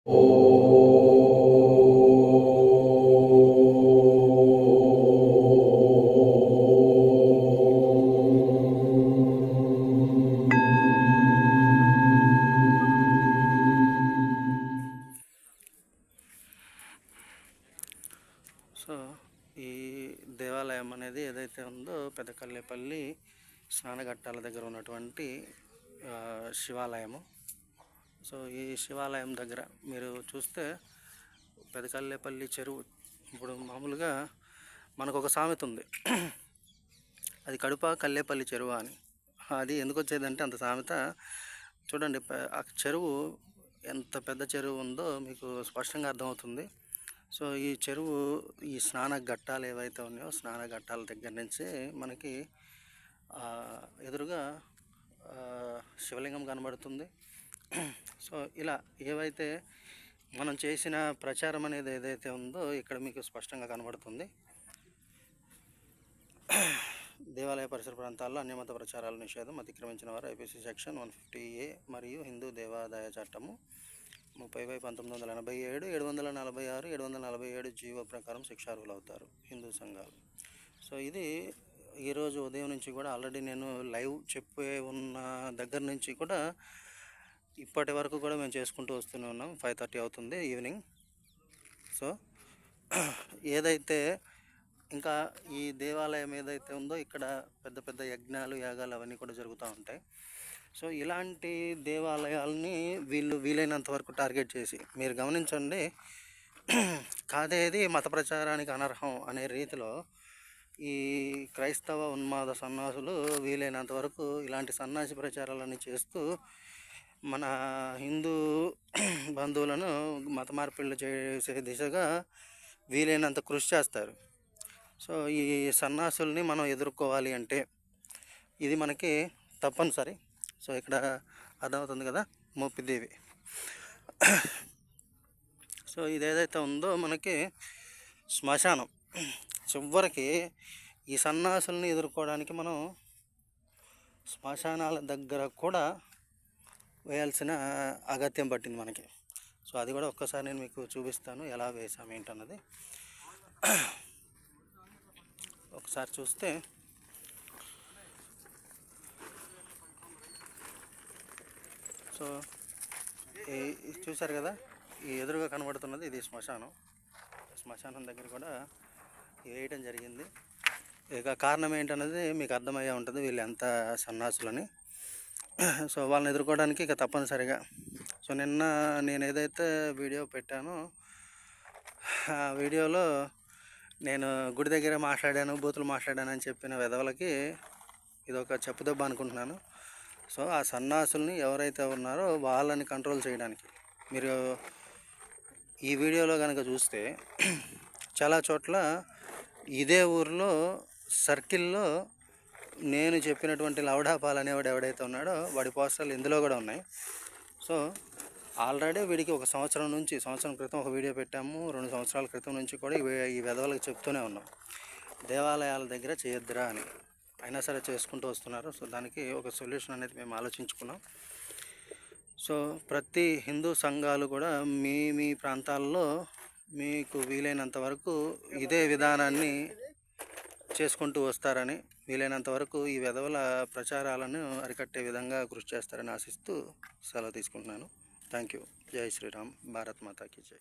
So ఈ దేవాలయం అనేది ఏదైతే ఉందో పెదకల్లేపల్లి స్నానఘట్టాల దగ్గర ఉన్నటువంటి శివాలయము. సో ఈ శివాలయం దగ్గర మీరు చూస్తే పెదకల్లేపల్లి చెరువు, ఇప్పుడు మామూలుగా మనకు ఒక సామెత ఉంది, అది కడుప కల్లేపల్లి చెరువు అని. అది ఎందుకు వచ్చేదంటే అంత సామెత చూడండి, ఆ చెరువు ఎంత పెద్ద చెరువు ఉందో మీకు స్పష్టంగా అర్థమవుతుంది. సో ఈ చెరువు, ఈ స్నాన ఘట్టాలు ఏవైతే ఉన్నాయో స్నాన ఘట్టాల దగ్గర నుంచి మనకి ఎదురుగా శివలింగం కనబడుతుంది. సో ఇలా ఏవైతే మనం చేసిన ప్రచారం అనేది ఏదైతే ఉందో ఇక్కడ మీకు స్పష్టంగా కనబడుతుంది. దేవాలయ పరిసర ప్రాంతాల్లో అన్యమత ప్రచారాల నిషేధం, అతిక్రమించిన వారు ఐపీసీ సెక్షన్ 150A మరియు హిందూ దేవాదాయ చట్టము 30/1987, 746, 747 జీవో ప్రకారం శిక్షార్హులవుతారు హిందూ సంఘాలు. సో ఇది ఈరోజు ఉదయం నుంచి కూడా ఆల్రెడీ నేను లైవ్ చెప్పే ఉన్న దగ్గర నుంచి కూడా ఇప్పటి వరకు కూడా మేము చేసుకుంటూ వస్తూనే ఉన్నాం. 5:30 అవుతుంది ఈవినింగ్. సో ఏదైతే ఇంకా ఈ దేవాలయం ఏదైతే ఉందో ఇక్కడ పెద్ద పెద్ద యజ్ఞాలు, యాగాలు అవన్నీ కూడా జరుగుతూ ఉంటాయి. సో ఇలాంటి దేవాలయాల్ని వీలైనంత వరకు టార్గెట్ చేసి, మీరు గమనించండి, కాదేది మత ప్రచారానికి అనర్హం అనే రీతిలో ఈ క్రైస్తవ ఉన్మాద సన్నాసులు వీలైనంత వరకు ఇలాంటి సన్నాసి ప్రచారాలన్నీ చేస్తూ మన హిందూ బంధువులను మత మార్పిళ్ళు చేసే దిశగా వీలైనంత కృషి చేస్తారు. సో ఈ సన్నాసుల్ని మనం ఎదుర్కోవాలి అంటే ఇది మనకి తప్పనిసరి. సో ఇక్కడ అర్థమవుతుంది కదా, మోపిదేవి. సో ఇదేదైతే ఉందో మనకి శ్మశానం, చివరికి ఈ సన్నాసుల్ని ఎదుర్కోవడానికి మనం శ్మశానాల దగ్గర కూడా వేయాల్సిన అగత్యం పట్టింది మనకి. సో అది కూడా ఒక్కసారి నేను మీకు చూపిస్తాను, ఎలా వేసాము ఏంటన్నది. ఒకసారి చూస్తే సో చూశారు కదా, ఈ ఎదురుగా కనబడుతున్నది ఇది శ్మశానం. శ్మశానం దగ్గర కూడా వేయటం జరిగింది. ఇక కారణం ఏంటన్నది మీకు అర్థమయ్యే ఉంటుంది, వీళ్ళు ఎంత సన్నాసులని. సో వాళ్ళని ఎదుర్కోవడానికి ఇక తప్పనిసరిగా. సో నిన్న నేను ఏదైతే వీడియో పెట్టానో ఆ వీడియోలో నేను గుడి దగ్గర మాట్లాడాను, బూతులు మాట్లాడాను అని చెప్పిన వెధవలకి ఇదొక చెప్పుదెబ్బ అనుకుంటున్నాను. సో ఆ సన్నాసుల్ని ఎవరైతే ఉన్నారో వాళ్ళని కంట్రోల్ చేయడానికి మీరు ఈ వీడియోలో కనుక చూస్తే చాలా చోట్ల ఇదే ఊరిలో సర్కిల్లో నేను చెప్పినటువంటి లవడాపాల్ అనేవాడు ఎవడైతే ఉన్నాడో వాడి పోస్టర్లు ఇందులో కూడా ఉన్నాయి. సో ఆల్రెడీ వీడికి సంవత్సరం క్రితం ఒక వీడియో పెట్టాము, 2 సంవత్సరాల క్రితం నుంచి కూడా ఈ వెధవలకు చెప్తూనే ఉన్నాం, దేవాలయాల దగ్గర చేయొద్దురా అని. అయినా సరే చేసుకుంటూ వస్తున్నారు. సో దానికి ఒక సొల్యూషన్ అనేది మేము ఆలోచించుకున్నాం. సో ప్రతి హిందూ సంఘాలు కూడా మీ ప్రాంతాల్లో మీకు వీలైనంత వరకు ఇదే విధానాన్ని చేసుకుంటూ వస్తారని, వీలైనంత వరకు ఈ వెధవల ప్రచారాలను అరికట్టే విధంగా కృషి చేస్తారని ఆశిస్తూ సెలవు తీసుకుంటున్నాను. Thank you. జై శ్రీరామ్. భారత్ మాతాకి జై.